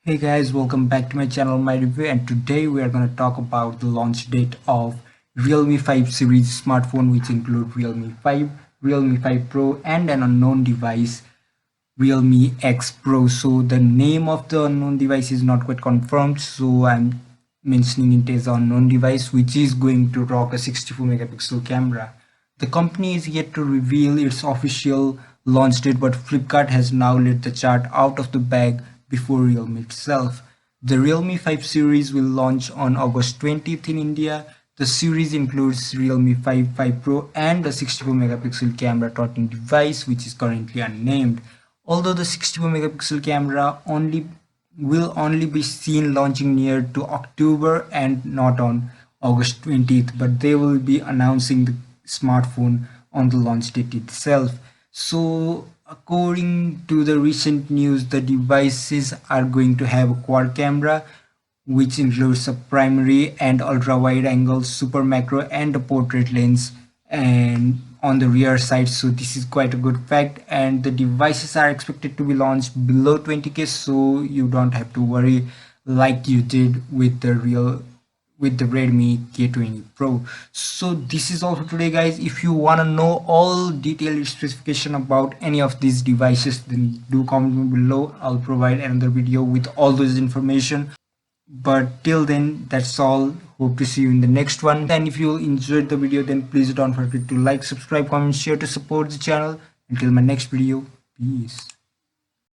Hey guys, welcome back to my channel, my review, and today we are going to talk about the launch date of Realme 5 series smartphone, which include Realme 5, Realme 5 Pro, and an unknown device, Realme X Pro. So the name of the unknown device is not quite confirmed, so I'm mentioning it as an unknown device, which is going to rock a 64 megapixel camera. The company is yet to reveal its official launch date, but Flipkart has now let the chart out of the bag before Realme itself. The Realme 5 series will launch on August 20th in India. The series includes Realme 5 Pro and a 64 megapixel camera tracking device, which is currently unnamed. Although the 64 megapixel camera will only be seen launching near to October and not on August 20th, but they will be announcing the smartphone on the launch date itself. So according to the recent news, the devices are going to have a quad camera, which includes a primary and ultra wide angle, super macro, and a portrait lens and on the rear side. So this is quite a good fact, and the devices are expected to be launched below 20k, so you don't have to worry like you did with the Redmi K20 Pro. So this is all for today, guys. If you want to know all detailed specification about any of these devices, then do comment below. I'll provide another video with all those information. But till then, that's all. Hope to see you in the next one. And if you enjoyed the video, then please don't forget to like, subscribe, comment, share to support the channel. Until my next video, peace.